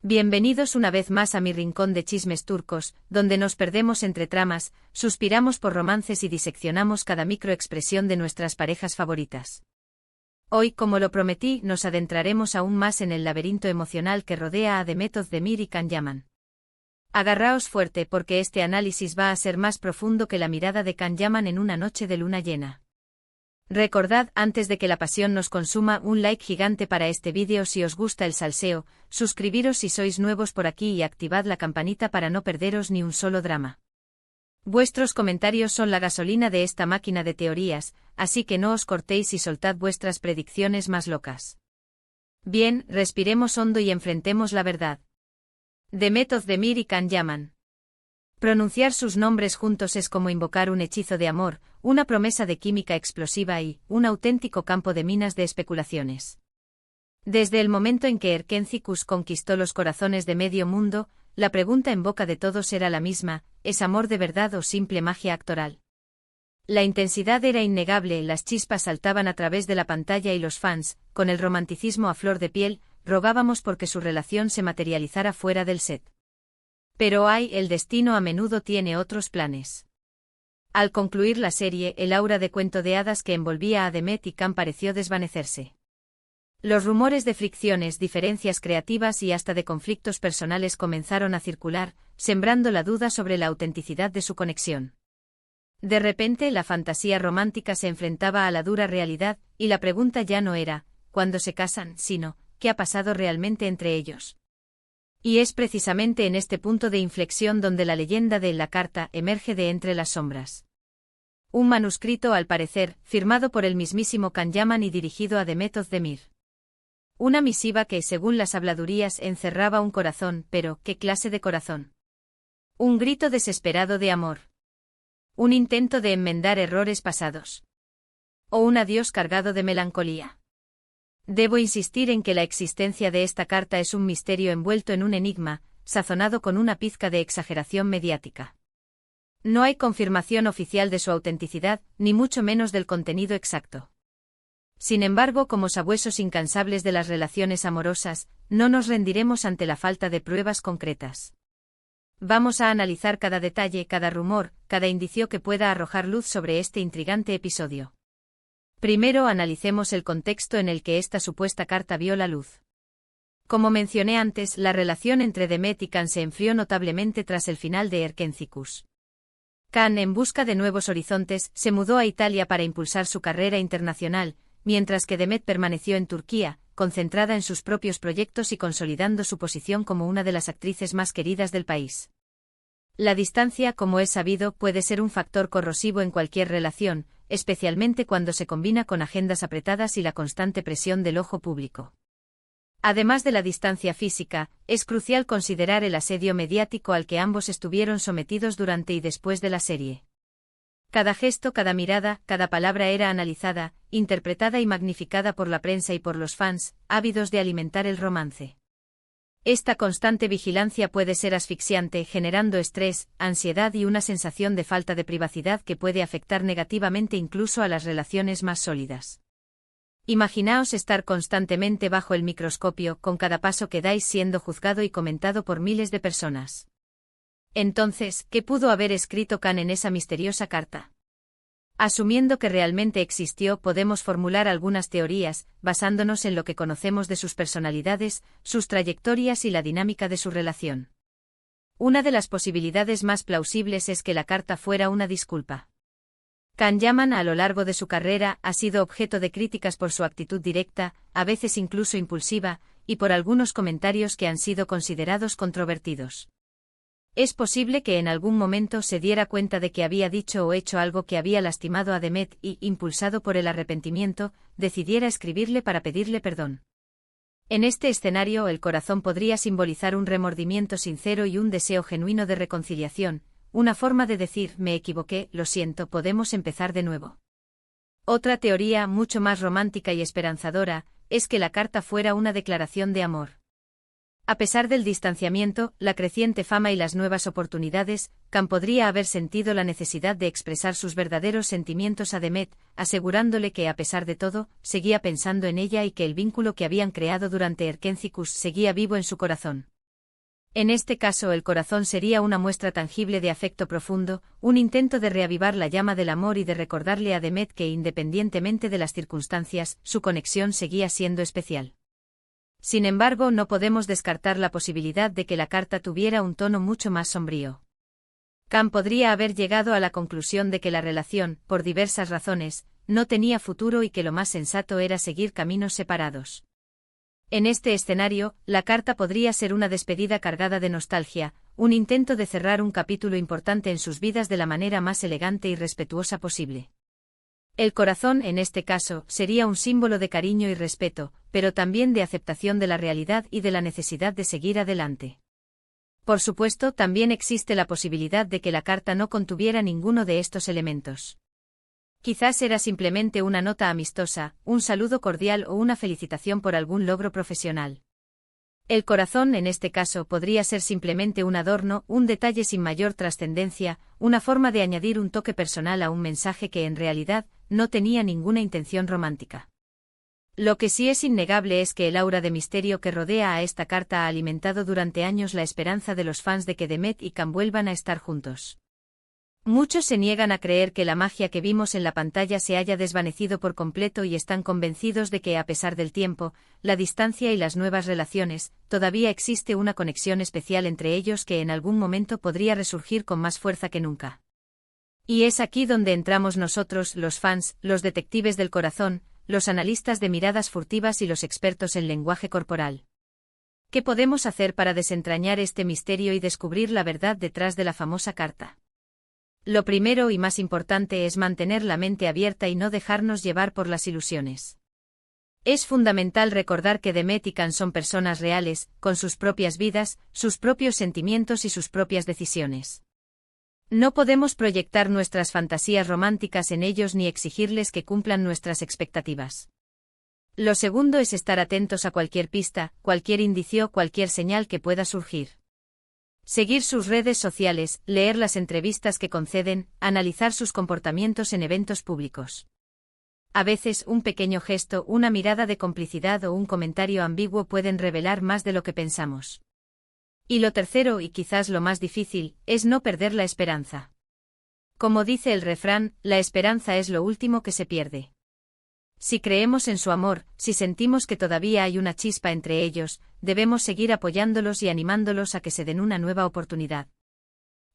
Bienvenidos una vez más a mi rincón de chismes turcos, donde nos perdemos entre tramas, suspiramos por romances y diseccionamos cada microexpresión de nuestras parejas favoritas. Hoy, como lo prometí, nos adentraremos aún más en el laberinto emocional que rodea a Demet Özdemir y Can Yaman. Agarraos fuerte porque este análisis va a ser más profundo que la mirada de Can Yaman en una noche de luna llena. Recordad, antes de que la pasión nos consuma, un like gigante para este vídeo si os gusta el salseo, suscribiros si sois nuevos por aquí y activad la campanita para no perderos ni un solo drama. Vuestros comentarios son la gasolina de esta máquina de teorías, así que no os cortéis y soltad vuestras predicciones más locas. Bien, respiremos hondo y enfrentemos la verdad. Demet Özdemir y Can Yaman. Pronunciar sus nombres juntos es como invocar un hechizo de amor, una promesa de química explosiva y un auténtico campo de minas de especulaciones. Desde el momento en que Erkencikus conquistó los corazones de medio mundo, la pregunta en boca de todos era la misma: ¿es amor de verdad o simple magia actoral? La intensidad era innegable, las chispas saltaban a través de la pantalla y los fans, con el romanticismo a flor de piel, rogábamos porque su relación se materializara fuera del set. Pero el destino a menudo tiene otros planes. Al concluir la serie, el aura de cuento de hadas que envolvía a Demet y Can pareció desvanecerse. Los rumores de fricciones, diferencias creativas y hasta de conflictos personales comenzaron a circular, sembrando la duda sobre la autenticidad de su conexión. De repente, la fantasía romántica se enfrentaba a la dura realidad, y la pregunta ya no era ¿cuándo se casan?, sino ¿qué ha pasado realmente entre ellos? Y es precisamente en este punto de inflexión donde la leyenda de la carta emerge de entre las sombras. Un manuscrito, al parecer, firmado por el mismísimo Can Yaman y dirigido a Demet Özdemir. Una misiva que, según las habladurías, encerraba un corazón, pero ¿qué clase de corazón? Un grito desesperado de amor. Un intento de enmendar errores pasados. O un adiós cargado de melancolía. Debo insistir en que la existencia de esta carta es un misterio envuelto en un enigma, sazonado con una pizca de exageración mediática. No hay confirmación oficial de su autenticidad, ni mucho menos del contenido exacto. Sin embargo, como sabuesos incansables de las relaciones amorosas, no nos rendiremos ante la falta de pruebas concretas. Vamos a analizar cada detalle, cada rumor, cada indicio que pueda arrojar luz sobre este intrigante episodio. Primero analicemos el contexto en el que esta supuesta carta vio la luz. Como mencioné antes, la relación entre Demet y Can se enfrió notablemente tras el final de Erkencikus. Can, en busca de nuevos horizontes, se mudó a Italia para impulsar su carrera internacional, mientras que Demet permaneció en Turquía, concentrada en sus propios proyectos y consolidando su posición como una de las actrices más queridas del país. La distancia, como es sabido, puede ser un factor corrosivo en cualquier relación, especialmente cuando se combina con agendas apretadas y la constante presión del ojo público. Además de la distancia física, es crucial considerar el asedio mediático al que ambos estuvieron sometidos durante y después de la serie. Cada gesto, cada mirada, cada palabra era analizada, interpretada y magnificada por la prensa y por los fans, ávidos de alimentar el romance. Esta constante vigilancia puede ser asfixiante, generando estrés, ansiedad y una sensación de falta de privacidad que puede afectar negativamente incluso a las relaciones más sólidas. Imaginaos estar constantemente bajo el microscopio, con cada paso que dais siendo juzgado y comentado por miles de personas. Entonces, ¿qué pudo haber escrito Can en esa misteriosa carta? Asumiendo que realmente existió, podemos formular algunas teorías, basándonos en lo que conocemos de sus personalidades, sus trayectorias y la dinámica de su relación. Una de las posibilidades más plausibles es que la carta fuera una disculpa. Can Yaman, a lo largo de su carrera, ha sido objeto de críticas por su actitud directa, a veces incluso impulsiva, y por algunos comentarios que han sido considerados controvertidos. Es posible que en algún momento se diera cuenta de que había dicho o hecho algo que había lastimado a Demet y, impulsado por el arrepentimiento, decidiera escribirle para pedirle perdón. En este escenario, el corazón podría simbolizar un remordimiento sincero y un deseo genuino de reconciliación, una forma de decir: me equivoqué, lo siento, podemos empezar de nuevo. Otra teoría, mucho más romántica y esperanzadora, es que la carta fuera una declaración de amor. A pesar del distanciamiento, la creciente fama y las nuevas oportunidades, Can podría haber sentido la necesidad de expresar sus verdaderos sentimientos a Demet, asegurándole que, a pesar de todo, seguía pensando en ella y que el vínculo que habían creado durante Erkencikus seguía vivo en su corazón. En este caso el corazón sería una muestra tangible de afecto profundo, un intento de reavivar la llama del amor y de recordarle a Demet que independientemente de las circunstancias, su conexión seguía siendo especial. Sin embargo, no podemos descartar la posibilidad de que la carta tuviera un tono mucho más sombrío. Cam podría haber llegado a la conclusión de que la relación, por diversas razones, no tenía futuro y que lo más sensato era seguir caminos separados. En este escenario, la carta podría ser una despedida cargada de nostalgia, un intento de cerrar un capítulo importante en sus vidas de la manera más elegante y respetuosa posible. El corazón, en este caso, sería un símbolo de cariño y respeto, pero también de aceptación de la realidad y de la necesidad de seguir adelante. Por supuesto, también existe la posibilidad de que la carta no contuviera ninguno de estos elementos. Quizás era simplemente una nota amistosa, un saludo cordial o una felicitación por algún logro profesional. El corazón, en este caso, podría ser simplemente un adorno, un detalle sin mayor trascendencia, una forma de añadir un toque personal a un mensaje que en realidad no tenía ninguna intención romántica. Lo que sí es innegable es que el aura de misterio que rodea a esta carta ha alimentado durante años la esperanza de los fans de que Demet y Cam vuelvan a estar juntos. Muchos se niegan a creer que la magia que vimos en la pantalla se haya desvanecido por completo y están convencidos de que a pesar del tiempo, la distancia y las nuevas relaciones, todavía existe una conexión especial entre ellos que en algún momento podría resurgir con más fuerza que nunca. Y es aquí donde entramos nosotros, los fans, los detectives del corazón, los analistas de miradas furtivas y los expertos en lenguaje corporal. ¿Qué podemos hacer para desentrañar este misterio y descubrir la verdad detrás de la famosa carta? Lo primero y más importante es mantener la mente abierta y no dejarnos llevar por las ilusiones. Es fundamental recordar que Demet y Cam son personas reales, con sus propias vidas, sus propios sentimientos y sus propias decisiones. No podemos proyectar nuestras fantasías románticas en ellos ni exigirles que cumplan nuestras expectativas. Lo segundo es estar atentos a cualquier pista, cualquier indicio, cualquier señal que pueda surgir. Seguir sus redes sociales, leer las entrevistas que conceden, analizar sus comportamientos en eventos públicos. A veces un pequeño gesto, una mirada de complicidad o un comentario ambiguo pueden revelar más de lo que pensamos. Y lo tercero, y quizás lo más difícil, es no perder la esperanza. Como dice el refrán, la esperanza es lo último que se pierde. Si creemos en su amor, si sentimos que todavía hay una chispa entre ellos, debemos seguir apoyándolos y animándolos a que se den una nueva oportunidad.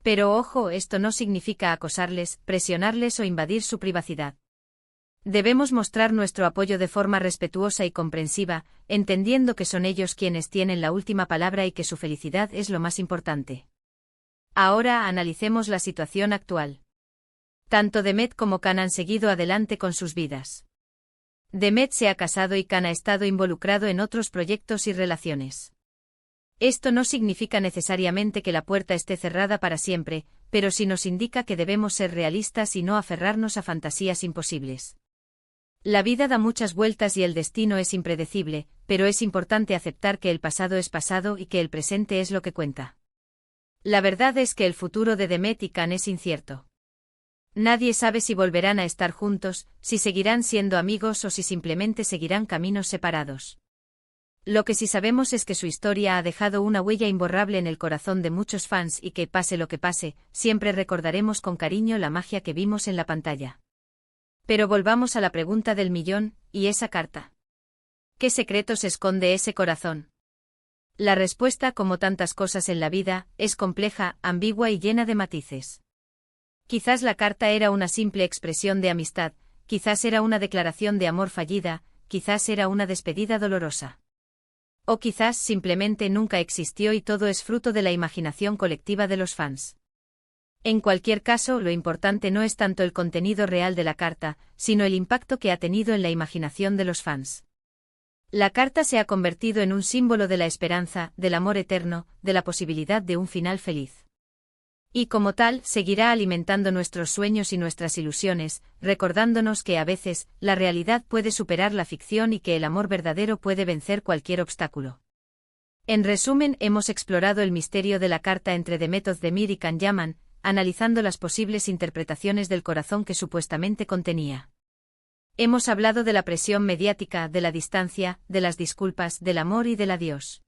Pero ojo, esto no significa acosarles, presionarles o invadir su privacidad. Debemos mostrar nuestro apoyo de forma respetuosa y comprensiva, entendiendo que son ellos quienes tienen la última palabra y que su felicidad es lo más importante. Ahora analicemos la situación actual. Tanto Demet como Cam han seguido adelante con sus vidas. Demet se ha casado y Cam ha estado involucrado en otros proyectos y relaciones. Esto no significa necesariamente que la puerta esté cerrada para siempre, pero sí nos indica que debemos ser realistas y no aferrarnos a fantasías imposibles. La vida da muchas vueltas y el destino es impredecible, pero es importante aceptar que el pasado es pasado y que el presente es lo que cuenta. La verdad es que el futuro de Demet y Cam es incierto. Nadie sabe si volverán a estar juntos, si seguirán siendo amigos o si simplemente seguirán caminos separados. Lo que sí sabemos es que su historia ha dejado una huella imborrable en el corazón de muchos fans y que, pase lo que pase, siempre recordaremos con cariño la magia que vimos en la pantalla. Pero volvamos a la pregunta del millón, ¿y esa carta? ¿Qué secretos esconde ese corazón? La respuesta, como tantas cosas en la vida, es compleja, ambigua y llena de matices. Quizás la carta era una simple expresión de amistad, quizás era una declaración de amor fallida, quizás era una despedida dolorosa. O quizás simplemente nunca existió y todo es fruto de la imaginación colectiva de los fans. En cualquier caso, lo importante no es tanto el contenido real de la carta, sino el impacto que ha tenido en la imaginación de los fans. La carta se ha convertido en un símbolo de la esperanza, del amor eterno, de la posibilidad de un final feliz. Y como tal, seguirá alimentando nuestros sueños y nuestras ilusiones, recordándonos que a veces, la realidad puede superar la ficción y que el amor verdadero puede vencer cualquier obstáculo. En resumen, hemos explorado el misterio de la carta entre Demet Özdemir y Can Yaman, analizando las posibles interpretaciones del corazón que supuestamente contenía. Hemos hablado de la presión mediática, de la distancia, de las disculpas, del amor y del adiós.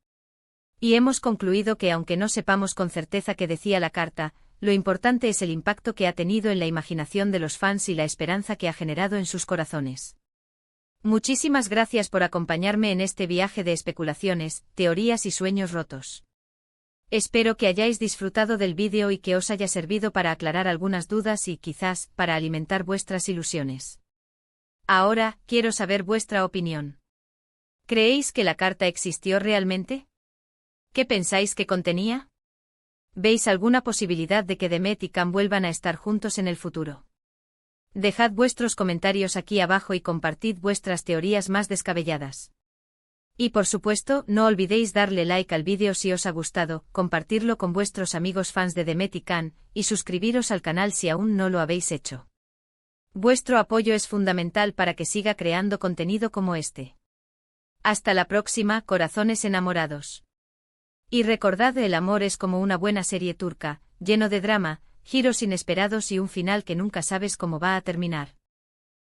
Y hemos concluido que aunque no sepamos con certeza qué decía la carta, lo importante es el impacto que ha tenido en la imaginación de los fans y la esperanza que ha generado en sus corazones. Muchísimas gracias por acompañarme en este viaje de especulaciones, teorías y sueños rotos. Espero que hayáis disfrutado del vídeo y que os haya servido para aclarar algunas dudas y, quizás, para alimentar vuestras ilusiones. Ahora, quiero saber vuestra opinión. ¿Creéis que la carta existió realmente? ¿Qué pensáis que contenía? ¿Veis alguna posibilidad de que Demet y Cam vuelvan a estar juntos en el futuro? Dejad vuestros comentarios aquí abajo y compartid vuestras teorías más descabelladas. Y por supuesto, no olvidéis darle like al vídeo si os ha gustado, compartirlo con vuestros amigos fans de Demet y Cam, y suscribiros al canal si aún no lo habéis hecho. Vuestro apoyo es fundamental para que siga creando contenido como este. Hasta la próxima, corazones enamorados. Y recordad, el amor es como una buena serie turca, lleno de drama, giros inesperados y un final que nunca sabes cómo va a terminar.